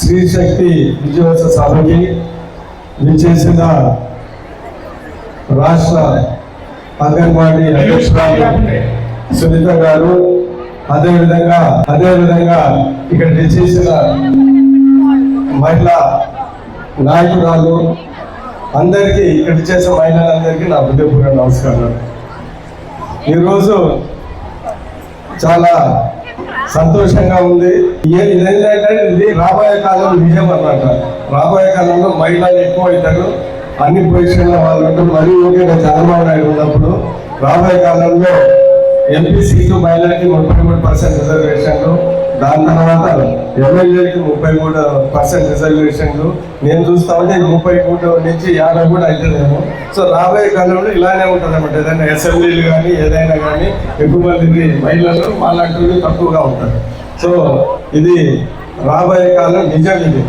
శ్రీ శక్తి విజయోత్సవ సభకి విచ్చేసిన రాష్ట్ర అంగన్వాడీ అధ్యక్షురాలు సునీత గారు, అదేవిధంగా ఇక్కడ విచ్చేసిన మహిళా నాయకురాలు అందరికీ, ఇక్కడ చేసే మహిళలందరికీ నా హృదయపూర్వక నమస్కారాలు. ఈరోజు చాలా సంతోషంగా ఉంది. ఇదేంటంటే ఇది రాబోయే కాలంలో నిజం అన్నమాట. రాబోయే కాలంలో మహిళలు ఎక్కువ అవుతారు, అన్ని పొజిషన్లో వాళ్ళు ఉంటారు. మరీ ముఖ్యంగా చంద్రబాబు నాయుడు ఉన్నప్పుడు రాబోయే కాలంలో ఎంపీ సీటు మహిళలకి 33% రిజర్వేషన్లు, దాని తర్వాత ఎమ్మెల్యేలకి 33% రిజర్వేషన్లు. నేను చూస్తా ఉంటే 33 నుంచి 50 కూడా అవుతుందేమో. సో రాబోయే కాలంలో ఇలానే ఉంటుంది అన్నమాట. ఏదైనా అసెంబ్లీలు కానీ ఏదైనా కానీ ఎక్కువ మంది మహిళలు మాలాంటి తక్కువగా ఉంటారు. సో ఇది రాబోయే కాలం నిజం ఇది.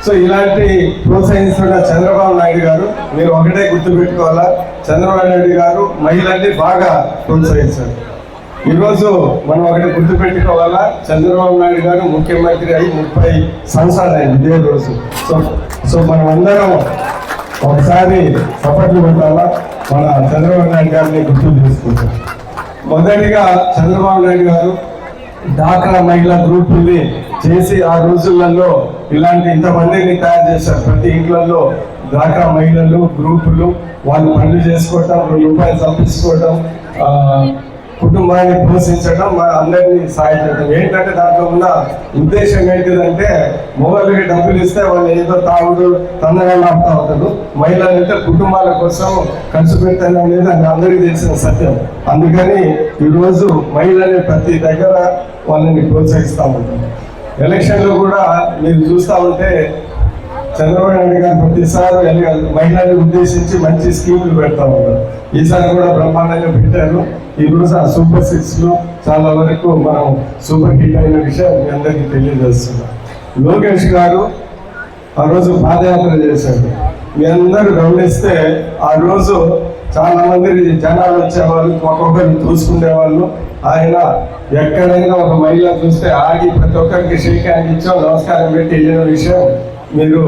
సో ఇలాంటి ప్రోత్సహిస్తున్న చంద్రబాబు నాయుడు గారు, మీరు ఒకటే గుర్తుపెట్టుకోవాలా, చంద్రబాబు నాయుడు గారు మహిళల్ని బాగా ప్రోత్సహించారు. ఈరోజు మనం ఒకటి గుర్తుపెట్టుకోవాలా, చంద్రబాబు నాయుడు గారు ముఖ్యమంత్రి అయి 30 సంవత్సరాలు అయింది ఇదే రోజు. సో మనం అందరం ఒకసారి సపోర్ట్లు పెట్టాలా, మన చంద్రబాబు నాయుడు గారిని గుర్తు చేసుకుంటాం. మొదటిగా చంద్రబాబు నాయుడు గారు డాక్రా మహిళా గ్రూపుల్ని చేసి ఆ రోజులలో ఇలాంటి ఇంతమందిని తయారు చేశారు. ప్రతి ఇంట్లో డాక్రా మహిళలు గ్రూపులు వాళ్ళు పనులు చేసుకోవటం, రూపాయలు సంపించుకోవటం, కుటుంబాన్ని పోషించడం, అందరినీ సాధించడం. ఏంటంటే దాంట్లో ఉన్న ఉద్దేశం ఏంటిదంటే మొబైల్కి డబ్బులు ఇస్తే వాళ్ళు ఏదో తాగుడు తొందరగా ఆపుతా ఉంటారు. మహిళలు అంటే కుటుంబాల కోసం ఖర్చు పెట్టాలి అనేది అందరికీ తెలిసిన సత్యం. అందుకని ఈరోజు మహిళల్ని ప్రతి దగ్గర వాళ్ళని ప్రోత్సహిస్తూ ఉంటాం. ఎలక్షన్లో కూడా మీరు చూస్తూ ఉంటే చంద్రబాబు నాయుడు గారు ప్రతిసారి మహిళల్ని ఉద్దేశించి మంచి స్కీములు పెడతా ఉంటారు. ఈసారి కూడా బ్రహ్మాండంగా పెట్టారు. ఈ రోజు ఆ సూపర్ 6లో చాలా వరకు మనం సూపర్ హిట్ అయిన విషయం మీ అందరికీ తెలియజేస్తున్నాం. లోకేష్ గారు ఆ రోజు పాదయాత్ర చేశారు. మీ అందరూ గమనిస్తే ఆ రోజు చాలా మంది జనాలు వచ్చేవాళ్ళు, ఒక్కొక్కరిని చూసుకునేవాళ్ళు. ఆయన ఎక్కడైనా ఒక మహిళ చూస్తే ఆగి ప్రతి ఒక్కరికి షేక్ హ్యాండ్ ఇచ్చాం, నమస్కారం పెట్టి వెళ్ళిన విషయం మీరు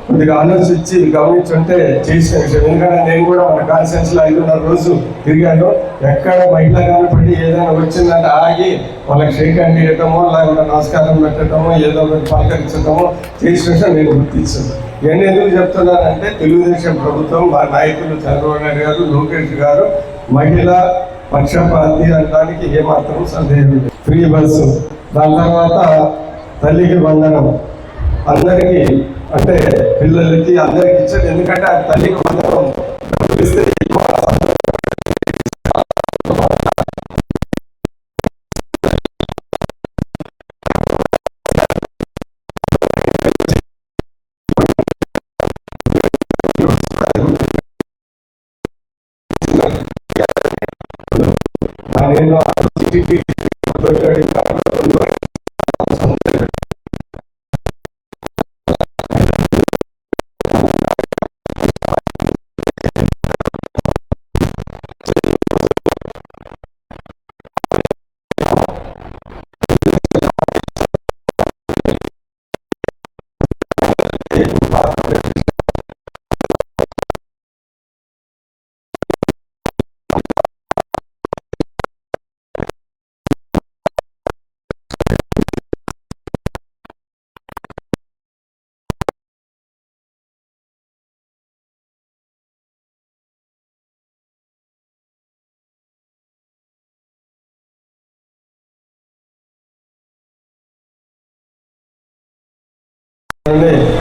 కొద్దిగా ఆలోచించి గమనించుంటే చేసిన విషయం. ఎందుకంటే నేను కూడా మన కాన్స్టిట్యూన్సీలో 5.5 రోజు తిరిగాను. ఎక్కడ మహిళ కనపడి ఏదైనా వచ్చిందంటే ఆగి వాళ్ళకి షేక్ హ్యాండ్ ఇవ్వటమో, లేకపోతే నమస్కారం పెట్టడమో, ఏదో ఒకటి పలకరించడమో చేసిన విషయం నేను గుర్తించాను. నేను ఎందుకు చెప్తున్నానంటే తెలుగుదేశం ప్రభుత్వం, మా నాయకులు చంద్రబాబు నాయుడు గారు, లోకేష్ గారు మహిళా పక్షపాతి అనడానికి ఏమాత్రం సందేహం లేదు. ఫ్రీ బస్సు, దాని తర్వాత తల్లికి వందనం, అందరికీ అంటే పిల్లలకి అందరికి ఇచ్చారు. ఎందుకంటే ఆ తల్లికి వందనం ఇస్తే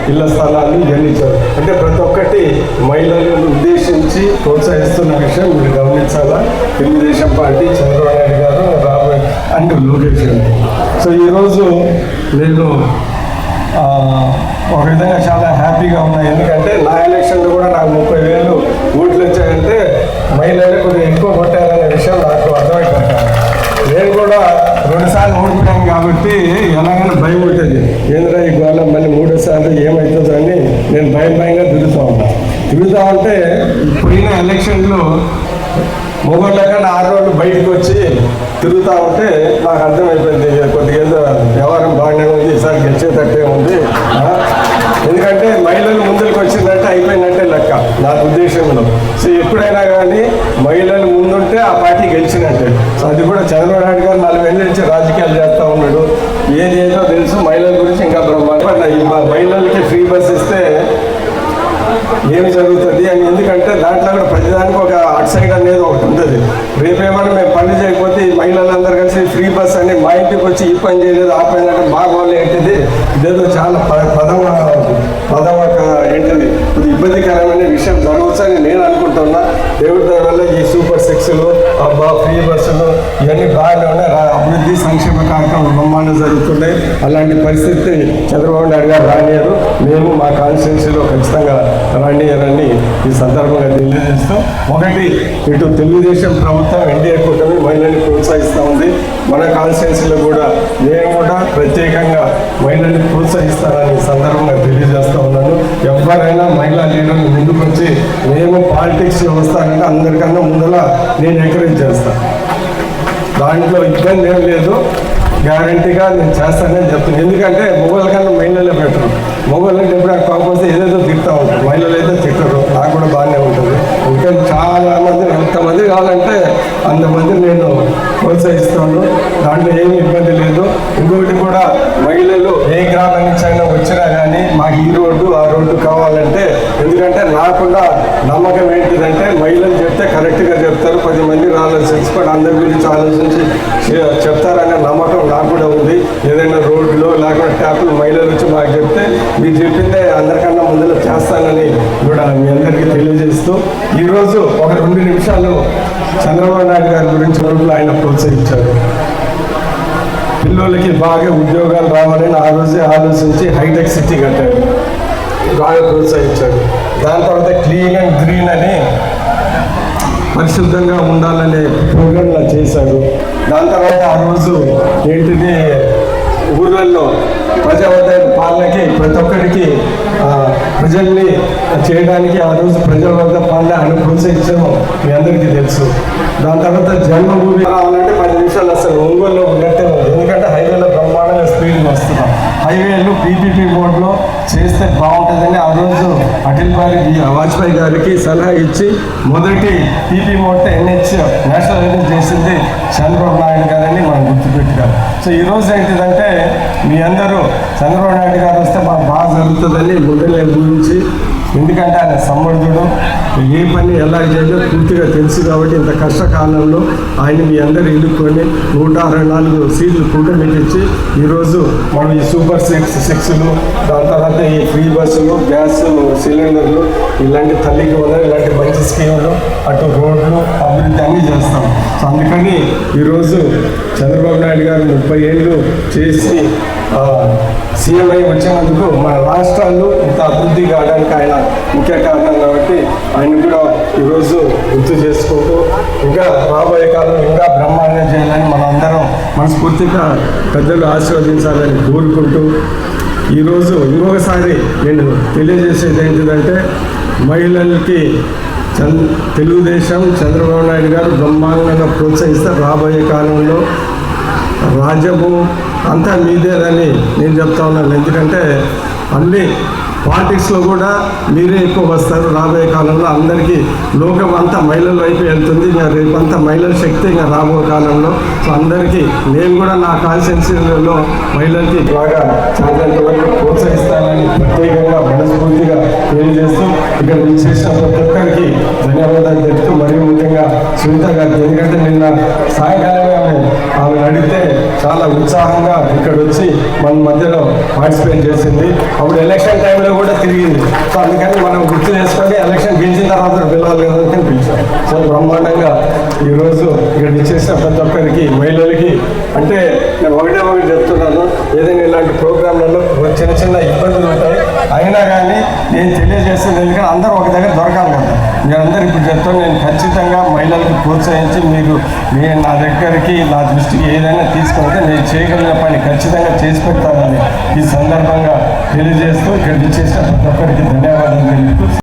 ఇళ్ల స్థలాలు ఇచ్చారు. అంటే ప్రతి ఒక్కటి మహిళలను ఉద్దేశించి ప్రోత్సహిస్తున్న విషయం మీరు గమనించాలా. తెలుగుదేశం పార్టీ, చంద్రబాబు నాయుడు గారు, రాబోయే అండ్ లోకేష్ గారు. సో ఈరోజు నేను ఒక విధంగా చాలా హ్యాపీగా ఉన్నాయి. ఎందుకంటే నా ఎలక్షన్లో కూడా నాకు 30,000 ఓట్లు వచ్చాయంటే మహిళలు కొద్దిగా ఎక్కువ కొట్టారనే విషయం నాకు అర్థమైపోతాను. నేను కూడా 2 సార్లు ఓడిపోయాను కాబట్టి ఎలాగైనా భయం ఉంటుంది. ఏంద్రా ఈ గోళం మళ్ళీ 3వ సార్లు ఏమవుతుందో అని నేను భయంగా తిరుగుతూ ఉంటాను. ఉంటే పోయిన ఎలక్షన్లో మొగోళ్ళ కన్నా 6 రోజులు బయటకు వచ్చి తిరుగుతూ ఉంటే నాకు అర్థమైపోయింది కొద్దిగా వ్యవహారం బాగానే ఉంది, ఈసారి గెలిచేటట్టే ఉంది. ఎందుకంటే మహిళలు ముందుకు వచ్చిందంటే అయిపోయినట్టే లెక్క నా ఉద్దేశంలో. సో ఎప్పుడైనా కానీ మహిళలు ముందుంటే ఆ పార్టీ గెలిచినట్టే. సో అది కూడా చంద్రబాబు నాయుడు గారు 4 ఏళ్ళ నుంచి రాజకీయాలు చేస్తూ ఉన్నాడు. ఏదేదో తెలుసు మహిళల గురించి ఇంకా బ్రహ్మాండ. ఈ మహిళలకి ఫ్రీ బస్ ఇస్తే ఏమి జరుగుతుంది అని, ఎందుకంటే దాంట్లో కూడా ప్రతిదానికి ఒక అటు సైడ్ అనేది ఒకటి ఉంటుంది. రేపేమన్నా మేము పని చేయకపోతే ఈ మహిళలందరూ కలిసి ఫ్రీ బస్ అని మా ఇంటికి వచ్చి ఈ పని చేయలేదు ఆ పని అంటే బాగోలే ఏంటిది, ఇదేదో చాలా పదం ఏంటిది ఇబ్బందికరమైన విషయం జరగవచ్చు అని నేను అనుకుంటున్నా. దేవుడి దయ వల్ల ఈ సూపర్ 6లు ఫ్రీ బస్సులు ఇవన్నీ బాగానే ఉన్నాయి. అభివృద్ధి సంక్షేమ కార్యక్రమాలు బ్రహ్మాండం జరుగుతున్నాయి. అలాంటి పరిస్థితి చంద్రబాబు నాయుడు గారు రానియరు. మేము మా కాన్స్టిట్యున్సీలో ఖచ్చితంగా రానియరని ఈ సందర్భంగా తెలియజేస్తూ, ఒకటి ఇటు తెలుగుదేశం ప్రభుత్వం ఎన్డీఏ కూటమి మహిళల్ని ప్రోత్సహిస్తూ ఉంది. మన కాన్స్టిట్యున్సీలో కూడా నేను కూడా ప్రత్యేకంగా మహిళల్ని ప్రోత్సహిస్తానని సందర్భంగా తెలియజేస్తూ ఉన్నాను. ఎవరైనా మహిళా లీడర్లు ముందుకు వచ్చి మేము పాలిటిక్స్లో వస్తానంటే అందరికన్నా ముందర నేను ఎంకరేజ్ చేస్తాను. దాంట్లో ఇబ్బంది ఏం లేదు, గ్యారంటీగా నేను చేస్తానని చెప్తాను. ఎందుకంటే మొగోళ్ళ కన్నా మహిళలే బెటర్. మొగోళ్ళకి ఎప్పుడైనా కాకపోతే ఏదేదో తిరుగుతూ ఉంటారు, మహిళలు అయితే తిట్టరు. నాకు కూడా బాగానే ఉంటుంది. ఇంకా చాలా మంది ఎంతమంది కావాలంటే అంతమంది నేను ప్రోత్సహిస్తాను. దాంట్లో ఏమీ ఇబ్బంది లేదు. ఇంకొకటి కూడా మహిళలు ఏ గ్రామం నుంచి అయినా వచ్చినా కానీ మాకు ఈ రోడ్డు ఆ రోడ్డు కావాలంటే, ఎందుకంటే నాకుండా నమ్మకం ఏంటిదంటే మహిళలు చెప్తే కరెక్ట్గా చెప్తారు, 10 మంది ఆలోచించుకొని అందరి గురించి ఆలోచించి చెప్తారనే నమ్మకం నాకు కూడా ఉంది. ఏదైనా రోడ్లో లేకుండా ట్యాపులు మహిళలు వచ్చి మాకు చెప్తే మీరు చెప్పిందే అందరికన్నా ముందులో చేస్తానని కూడా మీ అందరికీ తెలియజేస్తూ, ఈరోజు ఒక 2 నిమిషాలు చంద్రబాబు నాయుడు గారి గురించి ఆయన ప్రోత్సహించారు. పిల్లలకి బాగా ఉద్యోగాలు రావాలని ఆ రోజే ఆలోచించి హైటెక్ సిటీ కట్టాడు, బాగా ప్రోత్సహించాడు. దాని తర్వాత క్లీన్ అండ్ గ్రీన్ అని పరిశుద్ధంగా ఉండాలనే ప్రోగ్రాంలు చేశాడు. దాని తర్వాత ఆ రోజు ఏంటిది ఊర్లలో ప్రజావద్ద పాలనకి ప్రతి ఒక్కరికి ప్రజల్ని చేయడానికి ఆ రోజు ప్రజల వద్ద పాలన ఆయన ప్రోత్సహించడం మీ అందరికీ తెలుసు. దాని తర్వాత జన్మభూమి రావాలంటే 10 నిమిషాలు అసలు ఒంగోలులో ఉన్నట్టే ఉంది. ఎందుకంటే హైవేలో బ్రహ్మాండంగా స్పీడ్ వస్తున్నాం. హైవేలు పీపీపీ మోడ్లో చేస్తే బాగుంటుందని ఆ రోజు అటల్ బిహారీ వాజ్పేయి గారికి సలహా ఇచ్చి మొదటి పీపీ మోడ్తో NH నేషనల్ హైవే చేసింది చంద్రబాబు నాయుడు గారని మనం గుర్తుపెట్టుకోవాలి. సో ఈరోజు ఏంటిదంటే మీ అందరూ చంద్రబాబు నాయుడు గారు వస్తే మాకు బాగా జరుగుతుందని ముందరే గురించి, ఎందుకంటే ఆయన సమర్థుడు, ఏ పని ఎలా చేయాలో పూర్తిగా తెలుసు కాబట్టి ఇంత కష్టకాలంలో ఆయన మీ అందరూ ఎన్నుకొని 164 సీట్లు కూటమికి ఇచ్చి ఈరోజు మనం ఈ సూపర్ 6లు, దాని తర్వాత ఈ ఫ్రీ బస్సులు, గ్యాస్ సిలిండర్లు, ఇలాంటి తల్లికి వందలు, ఇలాంటి మంచి స్కీములు, అటు రోడ్లు అభివృద్ధి అన్నీ చేస్తాం. సో అందుకని ఈరోజు చంద్రబాబు నాయుడు గారు 30 ఏళ్ళు చేసి సీఎం అయి వచ్చినందుకు మన రాష్ట్రాలు ఇంత అభివృద్ధి కావడానికి ఆయన ముఖ్య కారణం కాబట్టి ఆయన కూడా ఈరోజు గుర్తు చేసుకుంటూ ఇంకా రాబోయే కాలం ఇంకా బ్రహ్మాండంగా చేయాలని మనం అందరం మనస్ఫూర్తిగా పెద్దలు ఆశీర్వదించాలని కోరుకుంటూ, ఈరోజు ఇంకొకసారి నేను తెలియజేసేది ఏంటిదంటే మహిళలకి తెలుగుదేశం చంద్రబాబు నాయుడు గారు బ్రహ్మాండంగా ప్రోత్సహిస్తారు. రాబోయే కాలంలో రాజ్యము అంతా మీదేదని నేను చెప్తా ఉన్నాను. ఎందుకంటే అన్ని పాలిటిక్స్లో కూడా మీరే ఎక్కువ వస్తారు. రాబోయే కాలంలో అందరికీ లోకం అంతా మహిళల వైపు వెళ్తుంది. రేపంతా మహిళల శక్తి ఇంకా రాబోయే కాలంలో. సో అందరికీ నేను కూడా నా కాన్స్టిట్యున్సీలలో మహిళలకి బాగా చాలా వరకు ప్రోత్సహిస్తానని ప్రత్యేకంగా మనస్ఫూర్తిగా తెలియజేస్తూ ఇక్కడ విచ్చేసిన ప్రతి ఒక్కరికి ధన్యవాదాలు చెప్తూ, మరియు ముఖ్యంగా సునీత గారికి, ఎందుకంటే నిన్న సాయంకాలమే ఆమె అడిగితే చాలా ఉత్సాహంగా ఇక్కడ వచ్చి మన మధ్యలో పార్టిసిపేట్ చేసింది. అప్పుడు ఎలక్షన్ టైంలో కూడా తిరిగింది. సో అందుకని మనం గుర్తు చేసుకొని ఎలక్షన్ గెలిచిన తర్వాత పిల్లలు కనుక పిలిచాం. సో బ్రహ్మాండంగా ఈరోజు ఇక్కడ ఇచ్చేసిన ప్రతి ఒక్కరికి మహిళలకి, అంటే నేను ఒకటి చెప్తున్నాను, ఏదైనా ఇలాంటి ప్రోగ్రాంలలో చిన్న చిన్న ఇబ్బందులు ఉంటాయి, అయినా కానీ నేను తెలియజేస్తుంది ఎందుకంటే అందరూ ఒక దగ్గర దొరకాలి కదా. మీరందరూ ఇప్పుడు చెప్తాను, నేను ఖచ్చితంగా మహిళలకు ప్రోత్సహించి నేను నా దగ్గరికి నా దృష్టికి ఏదైనా తీసుకుంటే నేను చేయగలిగిన పని ఖచ్చితంగా చేసి పెడతానని ఈ సందర్భంగా తెలియజేస్తూ ఇక్కడ ఇచ్చేసిన ప్రతి ఒక్కరికి ధన్యవాదాలు.